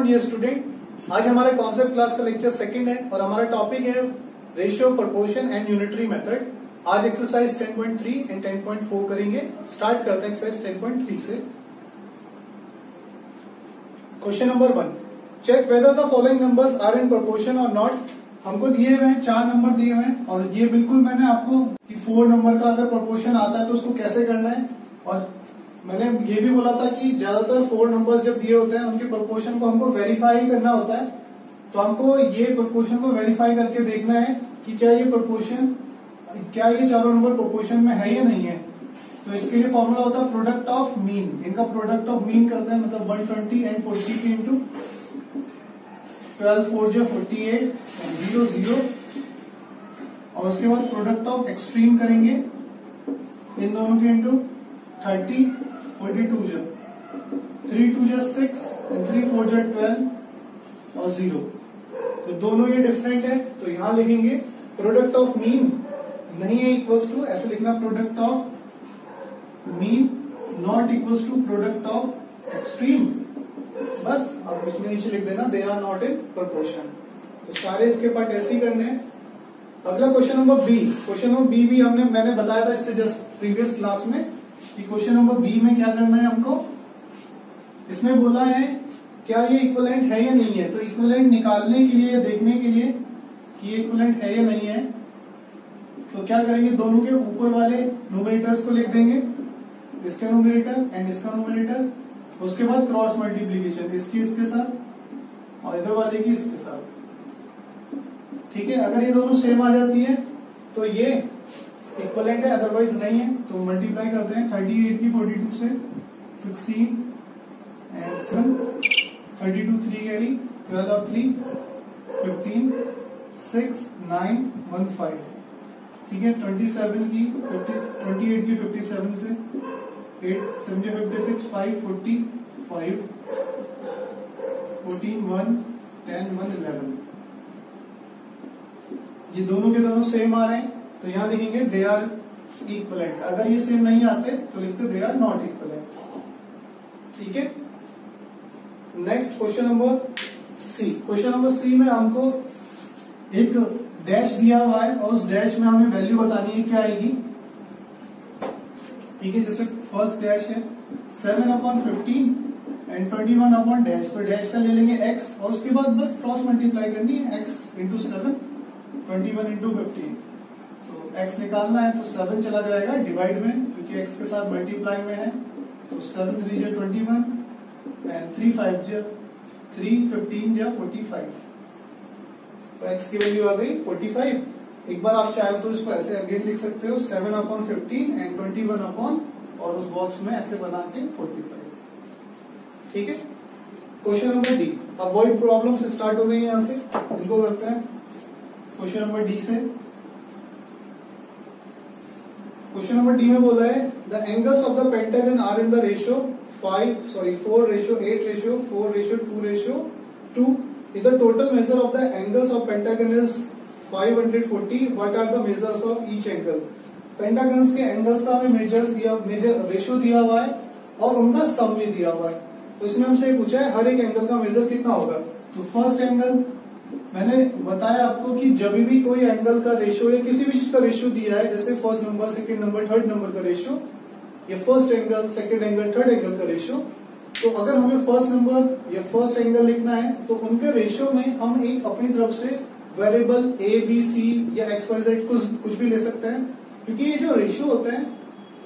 Dear student, आज हमारे concept class का लेक्चर सेकंड है और हमारा टॉपिक है ratio, proportion and unitary method. आज एक्सरसाइज 10.3 एंड 10.4 करेंगे। स्टार्ट करते हैं एक्सरसाइज 10.3 से। Question number 1, check whether the following numbers are in proportion और नॉट। हमको दिए हुए हैं 4 नंबर दिए हुए हैं और ये बिल्कुल मैंने आपको कि 4 नंबर का अगर प्रोपोर्शन आता है तो उसको कैसे करना है, और मैंने ये भी बोला था कि ज्यादातर 4 नंबर्स जब दिए होते हैं उनके प्रोपोर्शन को हमको वेरीफाई करना होता है। तो हमको ये प्रोपोर्शन को वेरीफाई करके देखना है कि क्या ये प्रोपोर्शन, क्या ये चारों नंबर प्रोपोर्शन में है या नहीं है। तो इसके लिए फॉर्मूला होता है प्रोडक्ट ऑफ मीन। इनका प्रोडक्ट ऑफ मीन करते हैं, मतलब 120 एंड 40 के इंटू 12 4 जो 48 एंड 0 0, और उसके बाद प्रोडक्ट ऑफ एक्सट्रीम करेंगे इन दोनों के इंटू 30 42 जो 3 2 जो 6 एंड 3 4 जो 12 और 0। तो दोनों ये डिफरेंट है, तो यहां लिखेंगे प्रोडक्ट ऑफ मीन नहीं है इक्वल्स टू, ऐसे लिखना product of mean not equals to product of extreme. बस अब इसमें नीचे लिख देना they are not in proportion. तो सारे इसके पार्ट ऐसे ही करने हैं। अगला question number B. Question number B भी मैंने बताया था इससे जस्ट प्रीवियस क्लास में कि क्वेश्चन नंबर बी में क्या करना है हमको। इसमें बोला है क्या ये इक्विवेलेंट है या नहीं है। तो इक्विवेलेंट निकालने के लिए, देखने के लिए कि ये इक्विवेलेंट है या नहीं है, तो क्या करेंगे, दोनों के ऊपर वाले न्यूमरेटर्स को लिख देंगे, इसका न्यूमरेटर एंड इसका न्यूमरेटर। उसके बाद क्रॉस मल्टीप्लीकेशन इसकी इसके साथ और इधर वाले की इसके साथ। ठीक है, अगर ये दोनों सेम आ जाती है तो ये इक्विवेलेंट है, अदरवाइज नहीं है। तो मल्टीप्लाई करते हैं 38 की 42 से 16 एंड 7 32 3 कैरी 12 और 3 15 6 9 1 5। ठीक है, 27 की 28 की 57 से 8 7 56 5 40 5 14 1 10 1 11। ये दोनों के दोनों सेम आ रहे हैं, तो यहां लिखेंगे दे आर इक्विवेलेंट। अगर ये सेम नहीं आते तो लिखते दे आर नॉट इक्विवेलेंट। ठीक है, next question number C. Question number C में हमको एक डैश दिया हुआ है और उस डैश में हमें वैल्यू बतानी है क्या आएगी। ठीक है, जैसे फर्स्ट डैश है 7/15 एंड 21 डैश, तो डैश का ले लेंगे x और उसके बाद बस क्रॉस मल्टीप्लाई करनी है x इंटू 7 21 इंटू 15। तो x निकालना है तो 7 चला जाएगा डिवाइड में, क्योंकि x के साथ मल्टीप्लाई में है। तो 7 3 जो 21 एंड 3 5 जो 3 15 जो 45। तो x की वैल्यू आ गई 45। एक बार आप चाहे तो इसको ऐसे अगेन लिख सकते हो 7/15 एंड 21 और उस बॉक्स में ऐसे बना के 45। ठीक है, क्वेश्चन नंबर डी। अवॉइड प्रॉब्लम से स्टार्ट हो गई यहां से, इनको करते हैं क्वेश्चन नंबर डी से। क्वेश्चन नंबर डी में बोला है the angles of the pentagon are in the ratio 4:8:2:2. If the total measure of the angles of pentagon is 540, what are the measures of each angle? Pentagons के angles का हमें ratio दिया हुआ है और उनका सम भी दिया हुआ है। तो इसमें हमसे पूछा है हर एक एंगल का मेजर कितना होगा। तो फर्स्ट एंगल मैंने बताया आपको कि जब भी कोई एंगल का रेशियो या किसी भी चीज का रेशियो दिया है, जैसे first number, second number, third number का रेशियो, या first angle, second angle, third angle का रेशियो, तो अगर हमें फर्स्ट नंबर या फर्स्ट एंगल लिखना है तो उनके रेशियो में हम एक अपनी तरफ से वेरिएबल ए बी सी या एक्स वाई जेड कुछ भी ले सकते हैं, क्योंकि ये जो रेशियो होते हैं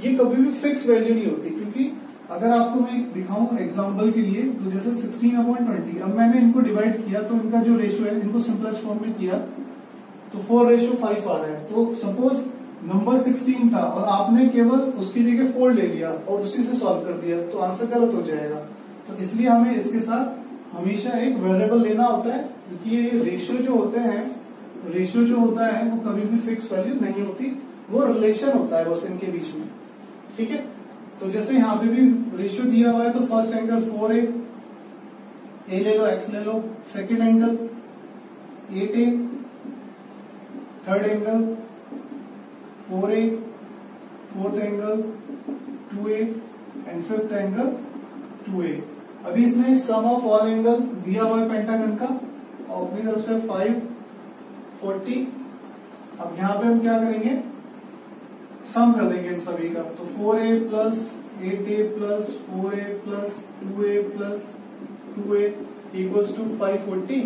ये कभी भी फिक्स वैल्यू नहीं होती। क्योंकि अगर आपको मैं दिखाऊं एग्जांपल के लिए, तो जैसे 16/20, अब मैंने इनको डिवाइड किया तो इनका जो रेशियो है, इनको सिंपलेस्ट फॉर्म में किया तो 4:5 आ रहा है। तो सपोज नंबर 16 था और आपने केवल उसकी जगह 4 ले लिया और उसी से सॉल्व कर दिया, तो आंसर गलत हो जाएगा। तो इसलिए हमें इसके साथ हमेशा एक वेरिएबल लेना होता है, क्योंकि ये रेशियो जो होता है वो कभी भी फिक्स वैल्यू नहीं होती, वो रिलेशन होता है बस इनके बीच में। ठीक है, तो जैसे यहाँ पे भी रेशियो दिया हुआ है, तो फर्स्ट एंगल 4a, ए ले लो, एक्स ले लो, second angle 8a, third angle 4a, fourth angle 2a and fifth angle 2a। अभी इसने सम ऑफ ऑल एंगल दिया हुआ है पेंटागन का, और अपनी तरफ से 540। अब यहाँ पे हम क्या करेंगे, सम कर देंगे इन सभी का। तो 4a plus 8a plus 4a plus 2a plus 2a equals to 540।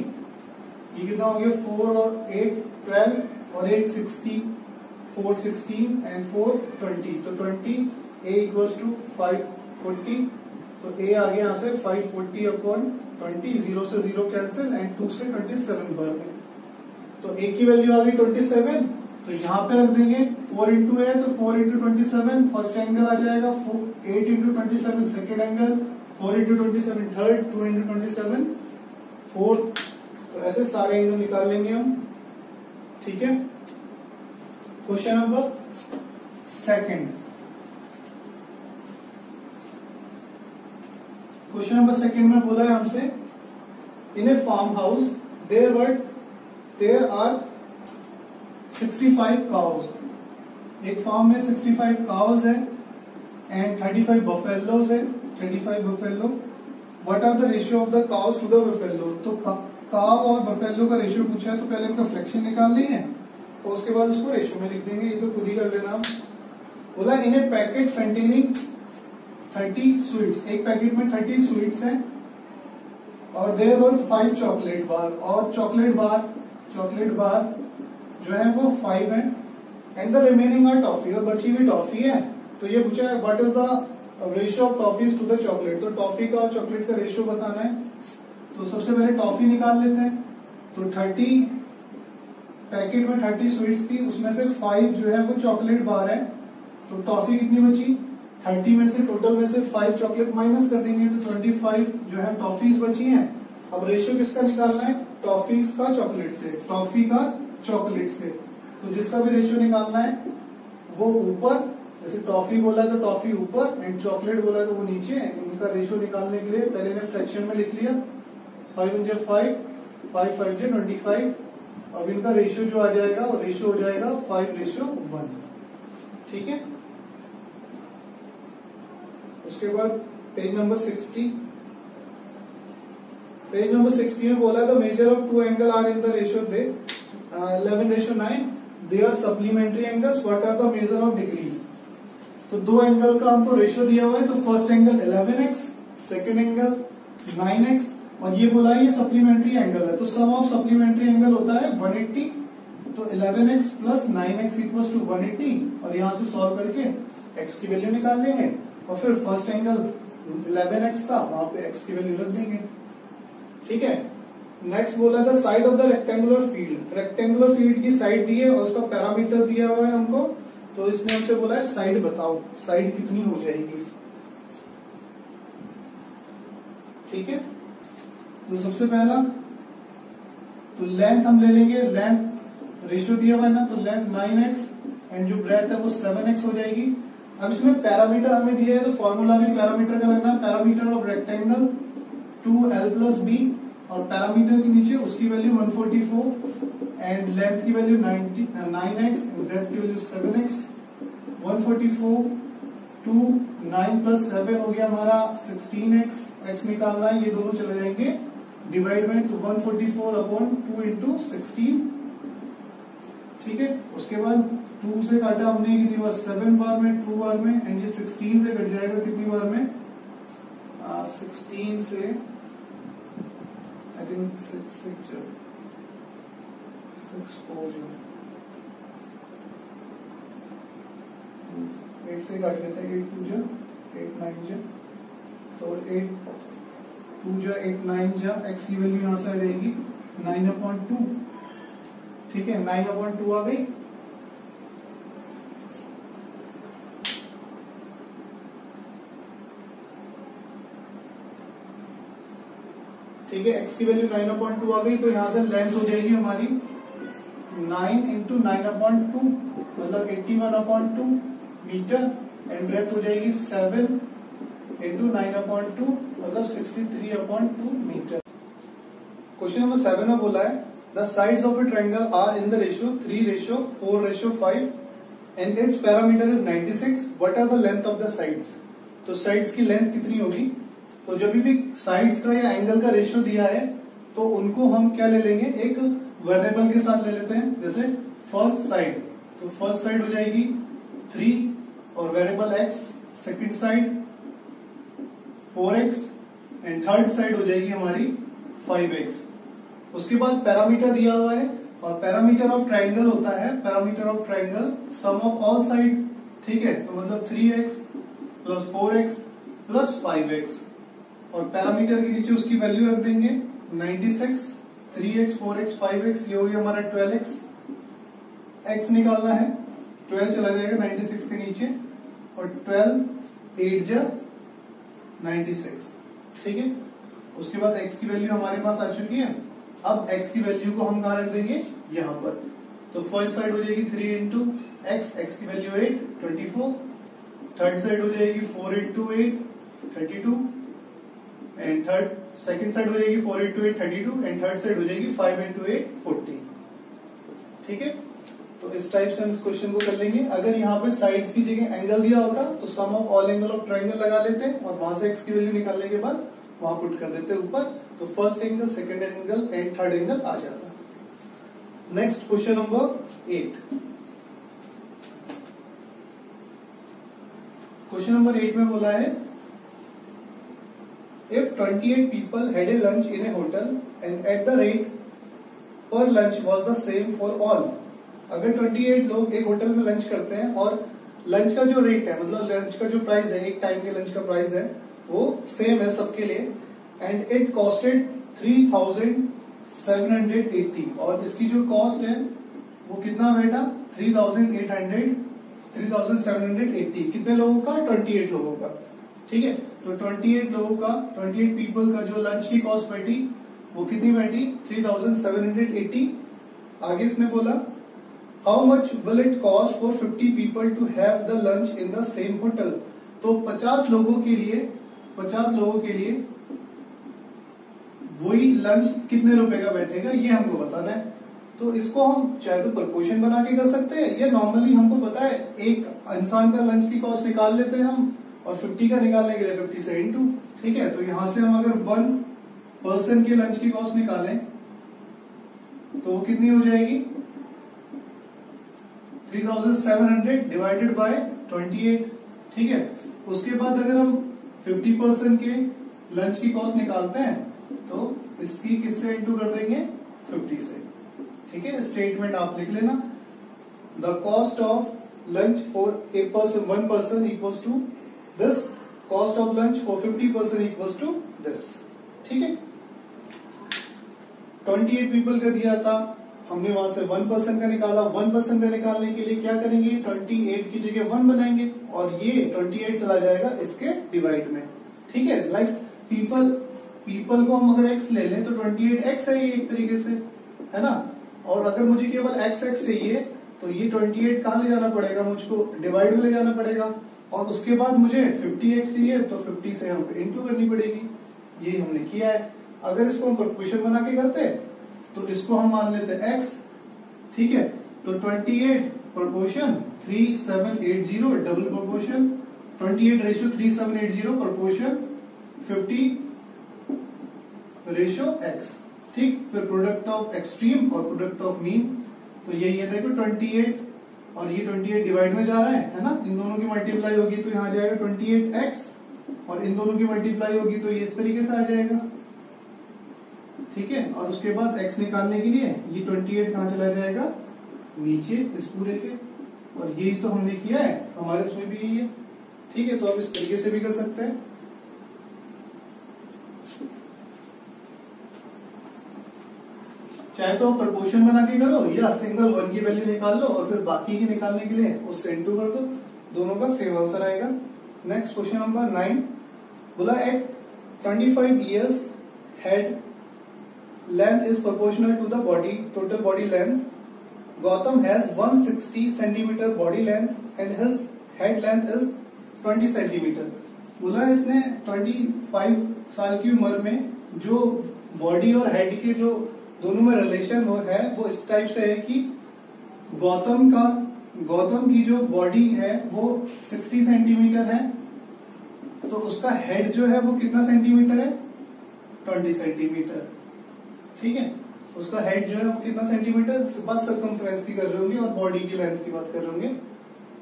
ये कितना हो गया, 4 और 8 12 और 8 16, 4 16 एंड 4 20। तो 20 a इक्वल्स टू 540। तो a आ गया यहाँ से 540 अपॉन 20, 0 से 0 कैंसिल एंड 2 से 27 बार में। तो a की वैल्यू आ गई 27। तो यहाँ पे रख देंगे 4 इंटू है, तो 4 इंटू 27 फर्स्ट एंगल आ जाएगा, 8 into 27 second angle, 4 into 27 third, 2 into 27 fourth. तो ऐसे सारे एंगल निकाल लेंगे हम। ठीक है, question number second. Question number second में बोला है हमसे, in a farm house there are 65 cows. एक फार्म में 65 काउज है एंड 35 बफेलोज है, 35 buffalo. What are the ratio of the cows to the buffalo. तो काउ और बफेलो का रेशियो पूछा है, तो पहले इनका फ्रैक्शन निकाल लेंगे और उसके बाद उसको रेशियो में लिख देंगे। ये तो खुद ही कर लेना। बोला इन ए पैकेट कंटेनिंग 30 स्वीट्स, एक पैकेट में 30 स्वीट्स हैं और देयर वर 5 चॉकलेट बार, और चॉकलेट बार जो है वो 5 है and the remaining are toffee, और बची हुई टॉफी है। तो ये पूछा है what is the ratio of toffees to the chocolate. तो टॉफी का और चॉकलेट का रेशियो बताना है। तो सबसे पहले टॉफी निकाल लेते हैं। तो 30 पैकेट में 30 स्वीट्स थी, उसमें से 5 जो है वो चॉकलेट बार है। तो टॉफी कितनी बची, 30 में से टोटल में से 5 चॉकलेट माइनस कर देंगे, तो 25 जो है टॉफीज बची हैं। अब रेशियो किसका निकालना है, टॉफीज का चॉकलेट से, टॉफी का चॉकलेट से। तो जिसका भी रेशियो निकालना है वो ऊपर, जैसे टॉफी बोला है तो टॉफी ऊपर एंड चॉकलेट बोला है तो वो नीचे। इनका रेशियो निकालने के लिए पहले ने फ्रैक्शन में लिख लिया, 5 × 5, 5 5 × 25। अब इनका रेशियो जो आ जाएगा वो रेशियो हो जाएगा 5:1। ठीक है, उसके बाद पेज नंबर 60। पेज नंबर 60 में बोला the measure of 2 angle are in the ratio they 11:9। They are supplementary angles, what are the measure of degrees. तो 2 एंगल का हमको रेशियो दिया हुआ है। तो first angle 11x, second angle 9x, और ये बोला है ये सप्लीमेंट्री एंगल है। तो सम ऑफ सप्लीमेंट्री एंगल होता है 180। तो 11x plus 9x equals to 180, और यहां से सॉल्व करके x की वैल्यू निकाल लेंगे। और फिर फर्स्ट एंगल 11x था, वहां पे x की वैल्यू रख देंगे। ठीक है, नेक्स्ट बोला था side of the rectangular field. Rectangular field की साइड दी है और उसका पैरामीटर दिया हुआ है हमको। तो इसने हमसे बोला है साइड बताओ, साइड कितनी हो जाएगी। ठीक है, तो सबसे पहला तो लेंथ हम ले लेंगे। लेंथ रेशियो दिया हुआ है ना, तो लेंथ 9x एंड जो ब्रेथ है वो 7x हो जाएगी। अब इसमें पैरामीटर हमें दिया है, तो फॉर्मूला भी पैरामीटर का लगना है। Parameter of rectangle 2l + b, और पैरामीटर के नीचे उसकी वैल्यू 144 एंड लेंथ की वैल्यू 9x एंड ब्रेथ की वैल्यू 7x। 144 2 9 + 7 हो गया हमारा 16x। x निकालना है, ये दोनों चले जाएंगे डिवाइड में, तो 144/2 × 16। ठीक है, उसके बाद 2 से काटा हमने कितनी बार, 7 बार में, 2 बार में, एंड ये 16 से कट जाएगा कितनी बार में, 16 से आई थिंक 6 4 8 से काट लेते हैं। 8 2 8 9 तो 8 2 8 9 x की वैल्यू यहां से आ जाएगी 9/2। ठीक है, 9/2 आ गई। ठीक है, x की वैल्यू 9/2 आ गई। तो यहां से लेंथ हो जाएगी हमारी 9 × 9/2 मतलब 81/2 मीटर, एंड ब्रेथ हो जाएगी 7 × 9/2 मतलब 63/2 मीटर। क्वेश्चन नंबर 7 में बोला है the sides of a triangle are in the ratio 3:4:5 and its parameter is 96। What are the length of the sides. तो साइड्स की लेंथ कितनी होगी, तो जब भी साइड्स का या एंगल का रेशियो दिया है तो उनको हम क्या ले लेंगे, एक वेरिएबल के साथ ले लेते हैं। जैसे फर्स्ट साइड, तो फर्स्ट साइड हो जाएगी 3 और variable x, second side 4x and third side हो जाएगी हमारी 5x। उसके बाद पैरामीटर दिया हुआ है और पैरामीटर ऑफ ट्राइंगल होता है, parameter of triangle sum of all side, ठीक है। तो मतलब 3x plus 4x plus 5x और पैरामीटर के नीचे उसकी वैल्यू रख देंगे 96, 3x 4x 5x, ये हो गया हमारा 12x। x निकालना है, 12 चला जाएगा 96 के नीचे और 12 8 जा 96, ठीक है। उसके बाद x की वैल्यू हमारे पास आ चुकी है। अब x की वैल्यू को हम कहां रख देंगे, यहां पर। तो फर्स्ट साइड हो जाएगी 3 इंटू x की वैल्यू 8 24, थर्ड साइड हो जाएगी 4 इंटू 8 32 एंड सेकंड साइड हो जाएगी 4 इंटू 8 32 एंड थर्ड साइड हो जाएगी 5 इंटू 8 40, ठीक है। तो इस टाइप से हम इस क्वेश्चन को कर लेंगे। अगर यहाँ पे साइड्स की जगह एंगल दिया होता तो sum of all angle of triangle लगा लेते और वहां से x की वैल्यू निकालने के बाद वहां पुट कर देते ऊपर, तो first angle, second angle and third angle आ जाता। Next question number 8। Question number 8 में बोला है if 28 people had a lunch in a hotel and at the rate per lunch was the same for all. अगर 28 लोग एक hotel में lunch करते हैं और लंच का जो रेट है, मतलब लंच का जो प्राइस है, एक टाइम के लंच का प्राइस है वो सेम है सबके लिए एंड इट कॉस्टेड 3780 और इसकी जो कॉस्ट है वो कितना बेटा 3780। कितने लोगों का, 28 लोगों का, ठीक है। तो 28 लोगों का, 28 पीपल का जो लंच की कॉस्ट बैठी वो कितनी बैठी 3780। आगे इसने बोला how much will it cost for 50 people to have the lunch in the same hotel. तो 50 लोगों के लिए वही लंच कितने रुपए का बैठेगा ये हमको बताना है। तो इसको हम चाहे तो प्रपोर्शन बना के कर सकते हैं या नॉर्मली हमको पता है एक इंसान का लंच की कॉस्ट निकाल लेते हैं हम और 50 का निकालने के लिए 50 से इनटू, ठीक है। तो यहां से हम अगर 1 पर्सन के लंच की कॉस्ट निकालें तो वो कितनी हो जाएगी 3700 डिवाइडेड बाय 28, ठीक है। उसके बाद अगर हम 50% के लंच की कॉस्ट निकालते हैं तो इसकी किससे इंटू कर देंगे 50 से, ठीक है। स्टेटमेंट आप लिख लेना, the cost of lunch for a person 1 person equals to this, cost of lunch for 50% equals to this, ठीक है। 28 पीपल का दिया था, हमने वहां से 1 पर्सन का निकाला। 1 पर्सन का निकालने के लिए क्या करेंगे, 28 की जगह 1 बनाएंगे और ये 28 चला जाएगा इसके डिवाइड में, ठीक है। लाइक पीपल को हम अगर x ले लें तो 28x है ये एक तरीके से, है ना। और अगर मुझे केवल x चाहिए तो ये 28 कहां ले जाना पड़ेगा, मुझको डिवाइड में ले जाना पड़ेगा और उसके बाद मुझे 50x चाहिए तो 50 से हम इंटू करनी पड़ेगी। यही हमने किया है। अगर इसको हम प्रपोर्शन बना के करते तो इसको हम मान लेते x, ठीक है। तो 28 proportion 3780 double proportion 28 ratio 3780 proportion 50 ratio x, ठीक। फिर प्रोडक्ट ऑफ एक्सट्रीम और प्रोडक्ट ऑफ मीन, तो यही है देखो 28 और ये 28 डिवाइड में जा रहा है ना। इन दोनों की मल्टीप्लाई होगी तो यहाँ जाएगा 28x और इन दोनों की मल्टीप्लाई होगी तो ये इस तरीके से आ जाएगा, ठीक है। और उसके बाद x निकालने के लिए ये 28 कहां चला जाएगा नीचे इस पूरे के, और यही तो हमने किया है, हमारे इसमें भी यही है, ठीक है। तो आप इस तरीके से भी कर सकते हैं। चाहे तो प्रपोर्शन बना के करो या सिंगल 1 की वैल्यू निकाल लो और फिर बाकी की निकालने के लिए उससे इंटू कर दो, दोनों का सेम आंसर आएगा। नेक्स्ट क्वेश्चन नंबर 9 बोला eight 25 years head length is proportional to the body total body length. Gautam has 160 centimeter body length and his head length is 20 centimeter. बोला इसने 25 साल की उम्र में जो बॉडी और हेड के जो दोनों में रिलेशन है वो इस टाइप से है कि गौतम की जो बॉडी है वो 60 सेंटीमीटर है तो उसका हेड जो है वो कितना सेंटीमीटर है, 20 सेंटीमीटर। ठीक है, उसका हेड जो है वो कितना सेंटीमीटर, बस सर्कमफ्रेंस की कर रहे होंगे और बॉडी की लेंथ की बात कर रहे होंगे।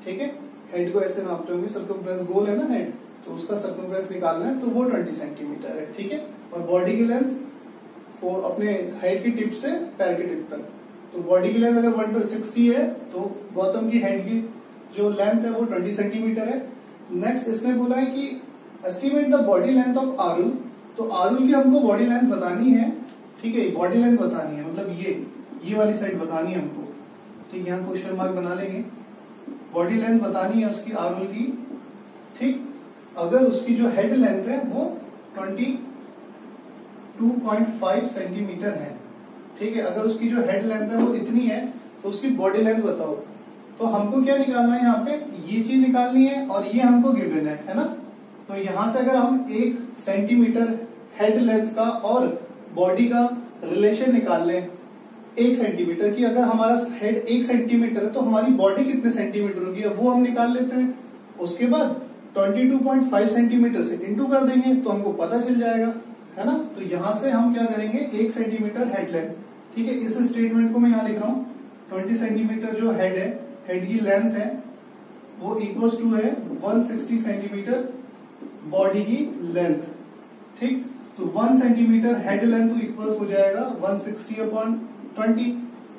ठीक है, हेड को ऐसे नापते होंगे, सर्कमफ्रेंस गोल है ना हेड, तो उसका सर्कमफ्रेंस निकालना है तो वो 20 सेंटीमीटर है। ठीक है, और बॉडी की लेंथ अपने हेड की टिप से पैर की टिप तक, तो बॉडी की लेंथ अगर 160 है तो गौतम की हेड की जो लेंथ है वो 20 सेंटीमीटर है। नेक्स्ट इसने बोला है कि estimate the body length of Arul, तो आरुल की हमको बॉडी लेंथ बतानी है। ठीक है, बॉडी लेंथ बतानी है, मतलब ये वाली साइड बतानी है हमको। ठीक, यहाँ क्वेश्चन मार्क बना लेंगे, बॉडी लेंथ बतानी है उसकी आरुल की। ठीक, अगर उसकी जो हेड लेंथ है वो 22.5 सेंटीमीटर है। ठीक है, अगर उसकी जो हेड लेंथ है वो इतनी है तो उसकी बॉडी लेंथ बताओ। तो हमको क्या निकालना है, यहाँ पे ये चीज निकालनी है और ये हमको गिवन है ना। तो यहां से अगर हम 1 सेंटीमीटर हेड लेंथ का और बॉडी का रिलेशन निकाल लें 1 सेंटीमीटर की, अगर हमारा हेड 1 सेंटीमीटर है तो हमारी बॉडी कितने सेंटीमीटर होगी वो हम निकाल लेते हैं। उसके बाद 22.5 सेंटीमीटर से इंटू कर देंगे तो हमको पता चल जाएगा, है ना। तो यहां से हम क्या करेंगे, 1 सेंटीमीटर हेड लेंथ। ठीक है, इस स्टेटमेंट को मैं यहाँ लिख रहा हूँ, 20 सेंटीमीटर जो हेड है, हेड की लेंथ है वो इक्वल्स टू है 160 सेंटीमीटर बॉडी की लेंथ। ठीक, तो 1 सेंटीमीटर हेड लेंथ तो इक्वल्स हो जाएगा 160/20,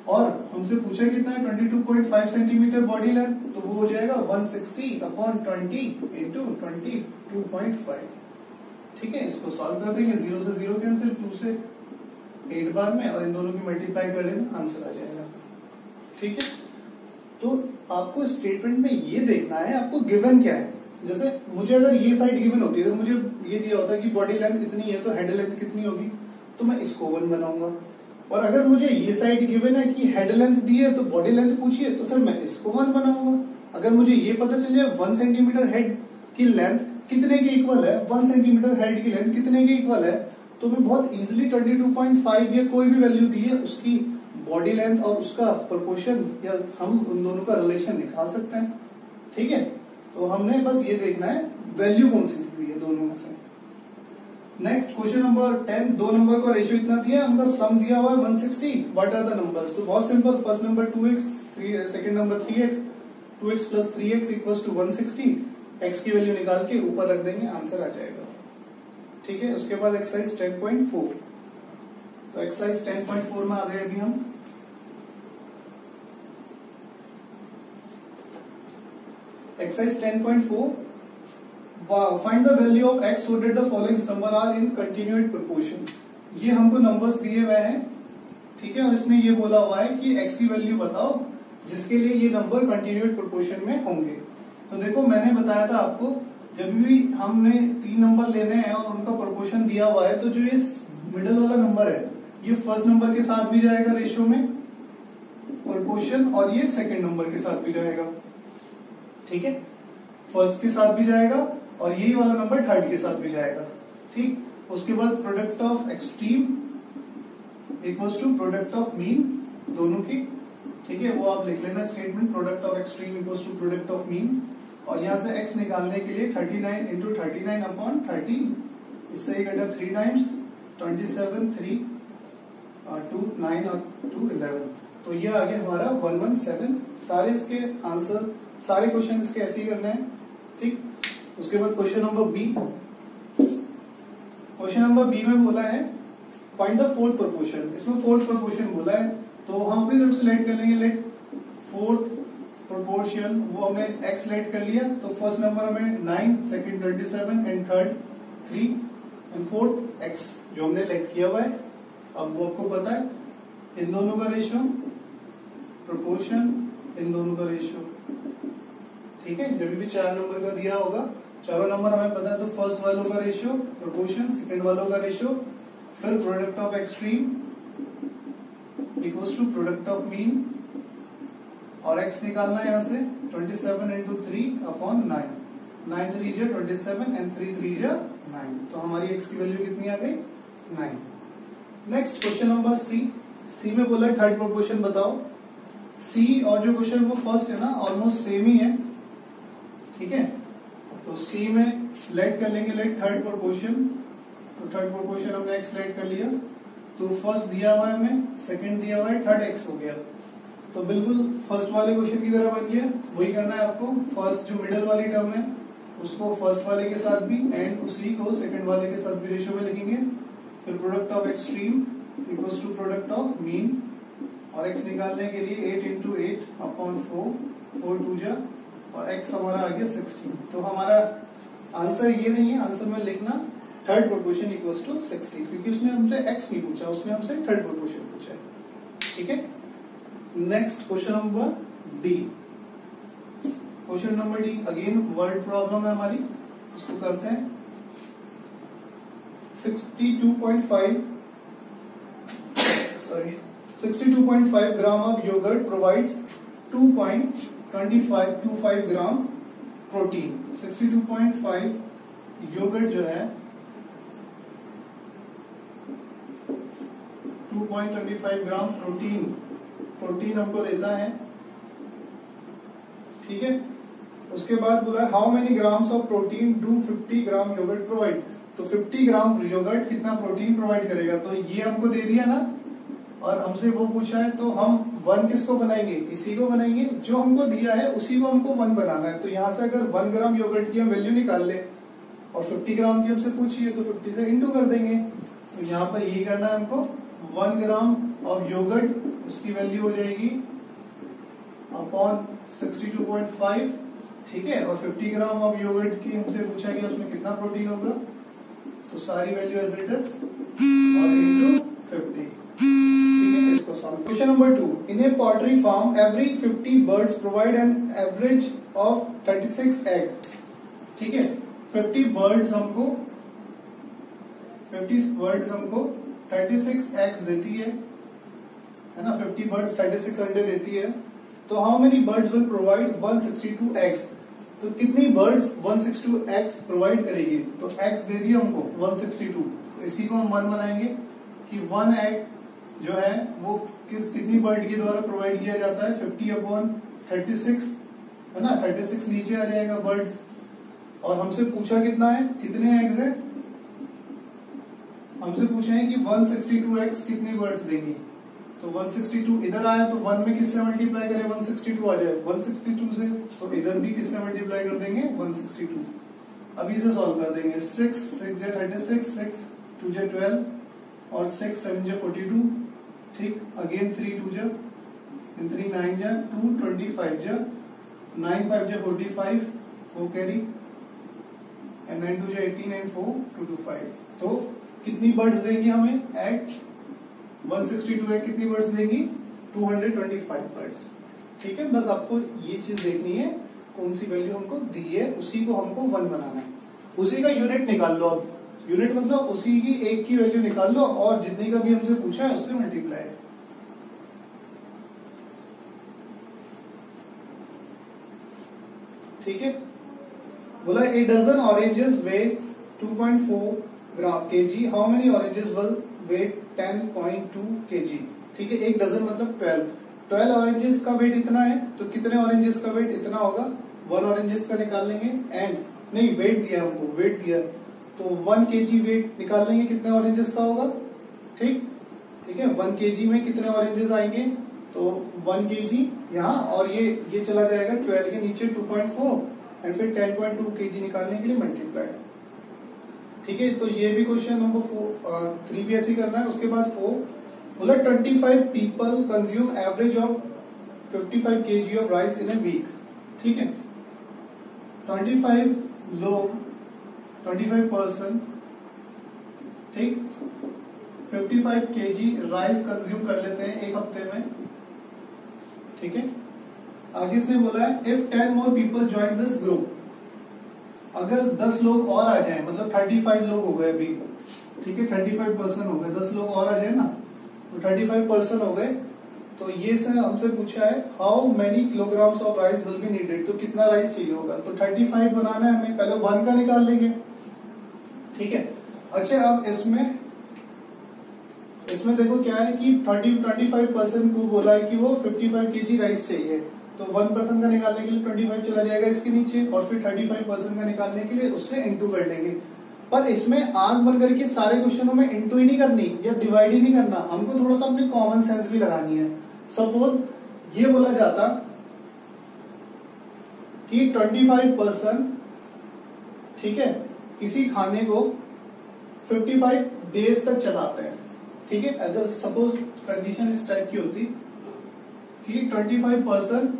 और हमसे पूछा कितना है 22.5 सेंटीमीटर बॉडी लेंथ, तो वो हो जाएगा 160/20 इंटू 22.5। ठीक है, इसको सॉल्व कर देंगे, 0 से 0 कैंसिल, 2 से 8 बार में, और इन दोनों की मल्टीप्लाई कर लेना, आंसर आ जाएगा। ठीक है, तो आपको स्टेटमेंट में ये देखना है आपको गिवन क्या है। जैसे मुझे अगर ये साइड गिवन होती है तो मुझे ये दिया होता है कि बॉडी लेंथ कितनी है तो हेड लेंथ कितनी होगी, तो मैं इसको 1 बनाऊंगा। और अगर मुझे ये साइड गिवन है कि हेड लेंथ दी है तो बॉडी लेंथ पूछिए, तो फिर मैं इसको 1 बनाऊंगा। अगर मुझे ये पता चल जाए 1 सेंटीमीटर हेड की लेंथ कितने के इक्वल है, 1 सेंटीमीटर हेड की लेंथ कितने के इक्वल है, तो मैं बहुत इजीली 22.5 या कोई भी वैल्यू दी है उसकी बॉडी लेंथ और उसका प्रोपोर्शन या हम उन दोनों का रिलेशन निकाल सकते हैं। ठीक है, तो हमने बस ये देखना है वैल्यू कौन सी दी हुई है दोनों में से। नेक्स्ट क्वेश्चन नंबर 10, 2 नंबर का रेशियो इतना दिया है, उनका सम दिया हुआ है 160। व्हाट आर द नंबर्स, तो बहुत simple, first number 2x, second number 3x, 2x plus 3x equals to 160। x की वैल्यू निकाल के ऊपर रख देंगे, आंसर आ जाएगा। ठीक है, उसके बाद एक्सरसाइज 10.4, तो एक्सरसाइज 10.4 में आ गए अभी हम। Exercise 10.4, find the value of x so that the following number are in continued proportion। ये हमको नंबर्स दिए हुए हैं। ठीक है, और इसने ये बोला हुआ है कि x की वैल्यू बताओ जिसके लिए ये नंबर कंटिन्यूड प्रोपोर्शन में होंगे। तो देखो मैंने बताया था आपको, जब भी हमने 3 नंबर लेने हैं और उनका प्रोपोर्शन दिया हुआ है तो जो ये मिडिल वाला नंबर है ये फर्स्ट नंबर के साथ भी जाएगा रेशियो में प्रोपोर्शन, और ये सेकंड नंबर के साथ भी जाएगा। ठीक है, फर्स्ट के साथ भी जाएगा और यही वाला नंबर थर्ड के साथ भी जाएगा। ठीक, उसके बाद product of extreme equals to product of mean दोनों की। ठीक है, वो आप लिख लेना statement, product of extreme equals to product of mean, और यहां से x निकालने के लिए 39 इंटू 39/13, इससे ये कटा 3 टाइम्स 27, 3, 2, 9 और 2, 11, तो ये आ गया हमारा 117। सारे इसके आंसर, सारे क्वेश्चन इसके ऐसे ही करने हैं। ठीक, उसके बाद question number B, question number B में बोला है फाइंड द फोर्थ प्रोपोर्शन। इसमें फोर्थ प्रोपोर्शन बोला है तो हम अपनी तरफ से लेट कर लेंगे, लेट फोर्थ प्रोपोर्शन, वो हमने x लेट कर लिया, तो फर्स्ट नंबर हमें 9, second 27 and third 3 and fourth x जो हमने लेट किया हुआ है। अब वो आपको पता है इन दोनों का रेशियो प्रोपोर्शन, इन दोनों का रेशियो। ठीक है, जब भी 4 नंबर का दिया होगा, चारों नंबर हमें पता है, तो फर्स्ट वालों का रेशियो प्रोपोर्शन, सेकंड वालों का रेशियो, फिर product of extreme equals to product of mean, और x निकालना है यहाँ से 27 इंटू 3/9, 9 3 जा 27 एंड 3 3 जा 9, तो हमारी x की वैल्यू कितनी आ गई 9। नेक्स्ट क्वेश्चन नंबर सी में बोला है थर्ड प्रोपोर्शन बताओ। सी और जो क्वेश्चन वो फर्स्ट है ना, ऑलमोस्ट सेम ही है। ठीक है, तो सी में लेट कर लेंगे, लेट थर्ड प्रोपोर्शन, तो थर्ड प्रोपोर्शन हमने एक्स लेट कर लिया, तो फर्स्ट दिया हुआ है हमें, सेकंड दिया हुआ है, थर्ड एक्स हो गया। तो बिल्कुल फर्स्ट वाले क्वेश्चन की तरह बन गया। वही करना है आपको, फर्स्ट जो मिडल वाली टर्म है उसको फर्स्ट वाले के साथ भी एंड उसी को सेकंड वाले के साथ भी रेशियो में लिखेंगे। फिर product of extreme equals to product of mean, और x निकालने के लिए 8 इंटू 8 अपॉन 4, 4 2 जा, और x हमारा आ गया 16। तो हमारा आंसर ये नहीं है, आंसर में लिखना थर्ड प्रोपोर्शन इक्वल्स टू 16, क्योंकि उसने हमसे x नहीं पूछा, उसने हमसे थर्ड प्रोपोर्शन पूछा है। ठीक है, next question number D. Question number D again word problem है हमारी, इसको करते हैं। 62.5 gram of yogurt provides 2.25 gram protein. 62.5 yogurt जो है 2.25 ग्राम प्रोटीन हमको देता है। ठीक है, उसके बाद बोला how many grams of protein do 50 gram yogurt provide. तो 50 ग्राम योगर्ट कितना प्रोटीन प्रोवाइड करेगा, तो ये हमको दे दिया ना, और हमसे वो पूछा है, तो हम 1 किसको बनाएंगे, इसी को बनाएंगे, जो हमको दिया है उसी को हमको 1 बनाना है। तो यहाँ से अगर 1 ग्राम योगर्ट की हम वैल्यू निकाल ले और 50 ग्राम की हमसे पूछी है तो 50 से इंटू कर देंगे। तो यहाँ पर यही करना है हमको, 1 ग्राम ऑफ योगर्ट उसकी वैल्यू हो जाएगी अपॉन 62.5। ठीक है, और 50 ग्राम ऑफ योगर्ट की हमसे पूछा गया उसमें कितना प्रोटीन होगा, तो सारी वैल्यू एज इट इज और इनटू 50। ठीक है, इसको solve. Question number 2, in a poultry farm every 50 birds provide an average of 36 egg. ठीक है, 50 बर्ड्स हमको 36 एग्स देती है ना, 50 बर्ड्स 36 अंडे देती है। तो how many birds will provide 162 eggs. तो कितनी बर्ड्स 162 एग्स प्रोवाइड करेगी, तो एग्स दे दिया हमको 162, तो इसी को हम 1 बनाएंगे कि 1 एग जो है वो कितनी बर्ड के द्वारा प्रोवाइड किया जाता है, 50/36 है ना, 36 नीचे आ जाएगा बर्ड्स। और हमसे पूछा कितना है, कितने एग्स है, हमसे पूछा है कि 162 एग्स कितनी बर्ड्स देंगी। तो 162 इधर आया तो 1 में किससे मल्टीप्लाई करें, 162 आ जाए 162 से, तो इधर भी किससे मल्टीप्लाई कर देंगे 162। अभी इसे सॉल्व कर देंगे, 6 6 जा 36, 6 2 जा 12 और 6 7 जा 42। ठीक, अगेन 3 2 जा 3 9 जा 2 25 जा 9 5 जा 45 4 कैरी एंड 9 2 जा 18 एंड 4 2 2 5। तो कितनी बर्ड्स देंगी हमें एग, 162 एग कितनी बर्ड्स देंगी, 225 बर्ड्स। ठीक है, बस आपको ये चीज देखनी है, कौन सी वैल्यू हमको दी है उसी को हमको 1 बनाना है। उसी का यूनिट निकाल लो, अब यूनिट मतलब उसी की एक की वैल्यू निकाल लो और जितनी का भी हमसे पूछा है उससे मल्टीप्लाई। ठीक है, बोला a dozen oranges weighs 2.4 kg, how many oranges will weight 10.2 kg। ठीक है, एक डजन मतलब 12 ऑरेंजेस का वेट इतना है, तो कितने ऑरेंजेस का वेट इतना होगा, 1 ऑरेंजेस का निकाल लेंगे एंड नहीं वेट दिया हमको, वेट दिया तो 1 kg वेट निकाल लेंगे कितने ऑरेंजेस का होगा। ठीक है, 1 kg में कितने ऑरेंजेस आएंगे, तो 1 kg यहाँ और ये चला जाएगा 12 के नीचे 2.4 एंड फिर 10.2 kg निकालने के लिए मल्टीप्लाई। ठीक है, तो ये भी क्वेश्चन नंबर 3 भी ऐसे करना है। उसके बाद 4 बोला 25 people consume average of 55 kg of rice in a week. ठीक है, 25 लोग 25 पर्सन ठीक 55 kg राइस कंज्यूम कर लेते हैं एक हफ्ते में। ठीक है, आगे इसने बोला है if 10 more people join this group, अगर 10 लोग और आ जाएं, मतलब 35 लोग हो गए अभी। ठीक है, 35 पर्सन हो गए, 10 लोग और आ जाए ना, तो 35 पर्सन हो गए। तो ये से हमसे पूछा है how many kilograms of rice will be needed, तो कितना राइस चाहिए होगा। तो 35 बनाना है हमें, पहले 1 का निकाल लेंगे। ठीक है, अच्छा अब इसमें देखो क्या है कि 25 पर्सन को बोला है कि वो 55 kg राइस चाहिए, तो 1% का निकालने के लिए 25 चला जाएगा इसके नीचे, और फिर 35% का निकालने के लिए उससे इंटू कर लेंगे। पर इसमें आंख बंद करके सारे क्वेश्चनों में इंटू ही नहीं करनी या डिवाइड ही नहीं करना, हमको थोड़ा सा अपनी कॉमन सेंस भी लगानी है। सपोज ये बोला जाता कि 25%, ठीक है, किसी खाने को 55 डेज तक चलाते हैं, ठीक है। अगर सपोज कंडीशन इस टाइप की होती कि 25%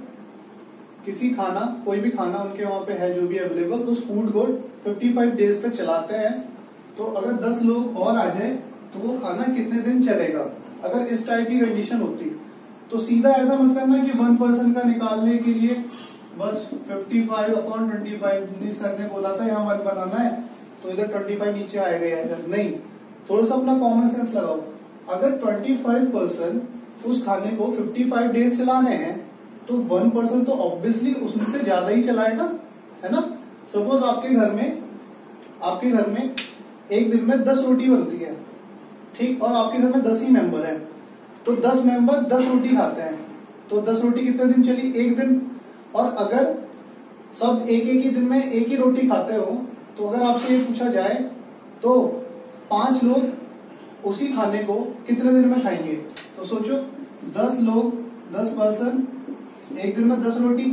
किसी खाना, कोई भी खाना उनके वहां पे है जो भी अवेलेबल, उस फूड को 55 डेज तक चलाते हैं, तो अगर 10 लोग और आ जाए तो वो खाना कितने दिन चलेगा। अगर इस टाइप की कंडीशन होती तो सीधा ऐसा मत करना कि 1% का निकालने के लिए बस 55/25, सर ने बोला था यहाँ 1 बनाना है तो इधर 25 नीचे आएगा या इधर नहीं, थोड़ा सा अपना कॉमन सेंस लगाओ। अगर 25% उस खाने को 55 डेज चलाने हैं तो 1% तो ऑब्वियसली उससे ज्यादा ही चलाएगा, है ना। सपोज आपके घर में एक दिन में 10 रोटी बनती है, ठीक, और आपके घर में 10 ही मेंबर हैं, तो 10 मेंबर 10 रोटी खाते हैं, तो 10 रोटी कितने दिन चली, एक दिन। और अगर सब एक ही दिन में एक ही रोटी खाते हो तो अगर आपसे ये पूछा जाए तो 5 लोग उसी खाने को कितने दिन में खाएंगे, तो सोचो 10 लोग 10% एक दिन में 10 रोटी,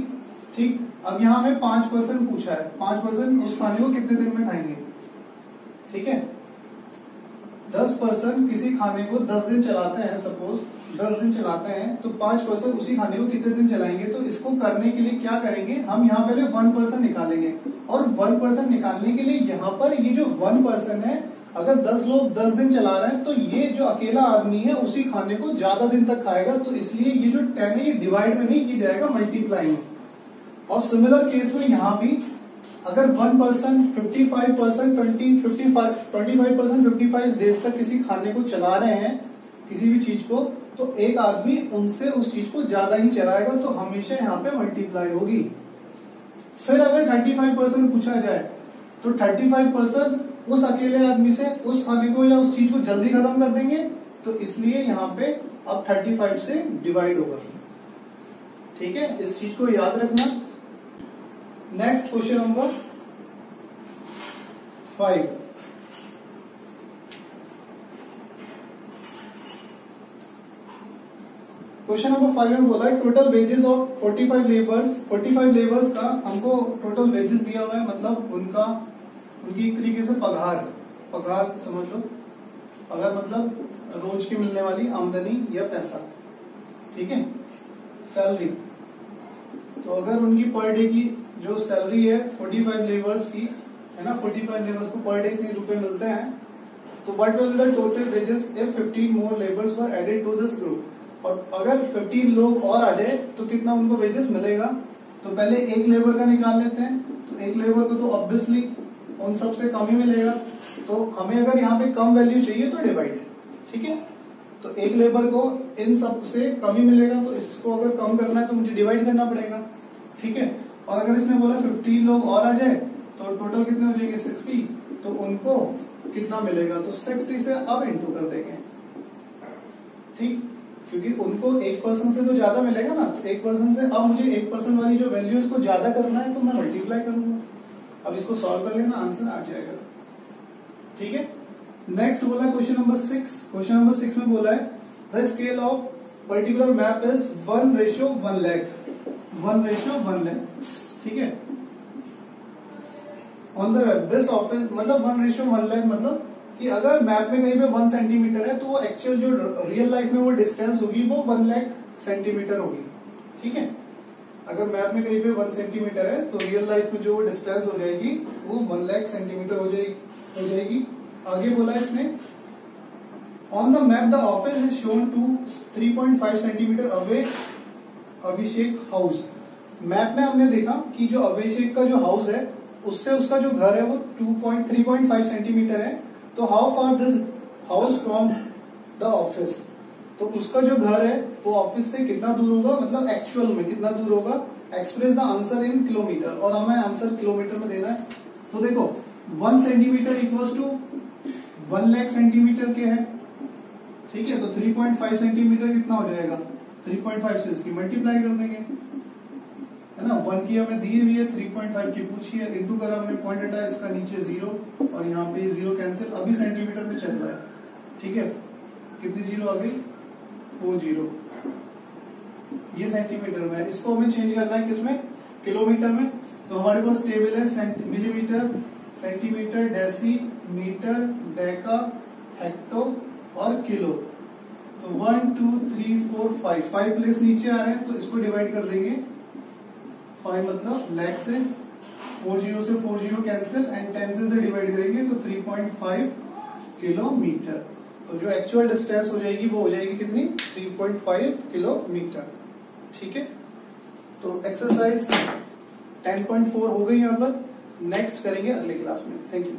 ठीक। अब यहाँ में 5% पूछा है, 5% उस खाने को कितने दिन में खाएंगे, ठीक है। 10% किसी खाने को 10 दिन चलाते हैं, सपोज 10 दिन चलाते हैं, तो 5% उसी खाने को कितने दिन चलाएंगे। तो इसको करने के लिए क्या करेंगे, हम यहाँ पहले 1% निकालेंगे, और 1% निकालने के लिए यहाँ पर ये जो 1% है, अगर 10 लोग 10 दिन चला रहे हैं तो ये जो अकेला आदमी है उसी खाने को ज्यादा दिन तक खाएगा, तो इसलिए ये जो 10 है ये डिवाइड में नहीं की जाएगा, मल्टीप्लाई में। और सिमिलर केस में यहाँ भी अगर 1% 55% 55 डेज तक किसी खाने को चला रहे हैं, किसी भी चीज को, तो एक आदमी उनसे उस चीज को ज्यादा ही चलाएगा, तो हमेशा यहाँ पे मल्टीप्लाई होगी। फिर अगर 35% पूछा जाए तो 35% उस अकेले आदमी से उस खाने को या उस चीज को जल्दी खत्म कर देंगे, तो इसलिए यहाँ पे अब 35 से डिवाइड होगा, ठीक है। इस चीज को याद रखना। Next question number 5। Question number 5 में बोला है टोटल वेजेस ऑफ 45 लेबर्स का हमको टोटल वेजेस दिया हुआ है, मतलब उनकी एक तरीके से पगार समझ लो। पगार मतलब रोज की मिलने वाली आमदनी या पैसा, ठीक है, सैलरी। तो अगर उनकी पर डे की जो सैलरी है 45 लेबर्स की, है ना, 45 लेबर्स को पर डे 3 रुपए मिलते हैं, तो what will the total wages if 15 more labours were added to this group. और अगर 15 लोग और आ जाए तो कितना उनको वेजेस मिलेगा। तो पहले एक लेबर का निकाल लेते हैं, तो एक लेबर को तो ऑब्वियसली उन सब से कम ही मिलेगा, तो हमें अगर यहाँ पे कम वैल्यू चाहिए तो डिवाइड, ठीक है। तो एक लेबर को इन सब से कम ही मिलेगा, तो इसको अगर कम करना है तो मुझे डिवाइड करना पड़ेगा, ठीक है। और अगर इसने बोला 15 लोग और आ जाए तो टोटल कितने हो जाएंगे 60, तो उनको कितना मिलेगा, तो 60 से अब इंटू कर देंगे, ठीक, क्योंकि उनको 1% से तो ज्यादा मिलेगा ना, तो 1% से अब मुझे 1% वाली जो वैल्यू इसको ज्यादा करना है तो मैं मल्टीप्लाई करूंगा। अब इसको सॉल्व कर लेना, आंसर आ जाएगा, ठीक है। नेक्स्ट बोला क्वेश्चन नंबर 6। क्वेश्चन नंबर 6 में बोला है the scale of particular map is 1:1 lakh, 1:1 lakh, ठीक है। On the web this office, मतलब 1:1 lakh मतलब कि अगर मैप में कहीं पे 1 सेंटीमीटर है तो वो एक्चुअल जो रियल लाइफ में वो डिस्टेंस होगी वो 1 लाख सेंटीमीटर होगी, ठीक है। अगर मैप में कहीं पे 1 सेंटीमीटर है तो रियल लाइफ में जो डिस्टेंस हो जाएगी वो 1 लाख सेंटीमीटर हो जाएगी। आगे बोला इसने on the map the office is shown to 3.5 centimetre away Abhishek house. Map में हमने देखा कि जो अभिषेक का जो हाउस है उससे उसका जो घर है वो 3.5 सेंटीमीटर है, तो how far this house from the office, तो उसका जो घर है वो ऑफिस से कितना दूर होगा, मतलब एक्चुअल में कितना दूर होगा। Express the answer in kilometre, और हमें आंसर किलोमीटर में देना है। तो देखो 1 centimetre equals to 1 lakh centimetre के है, ठीक है। तो 3.5 सेंटीमीटर कितना हो जाएगा, 3.5 से इसकी मल्टीप्लाई कर देंगे, है ना। 1 की हमें दी हुई है, 3.5 की पूछी है, इंटू करा हमने, पॉइंट हटा इसका, नीचे 0 और यहाँ पे 0 कैंसिल। अभी सेंटीमीटर में चल रहा है, ठीक है। कितनी 0 आ गई? 4 0। ये सेंटीमीटर में है, इसको हमें चेंज करना है किसमें? किलोमीटर में। तो हमारे पास टेबल है millimetre, centimetre, decimetre, Deka, hecto और किलो। तो 1 2 3 4 5 प्लेस नीचे आ रहे हैं, तो इसको डिवाइड कर देंगे। 5 मतलब लाख से, 4 0 से 4 0 कैंसिल एंड 10 से डिवाइड करेंगे तो 3.5 किलोमीटर। तो जो एक्चुअल डिस्टेंस हो जाएगी वो हो जाएगी कितनी? 3.5 किलोमीटर, ठीक है। तो एक्सरसाइज 10.4 हो गई यहाँ पर। नेक्स्ट करेंगे अगले क्लास में। Thank you.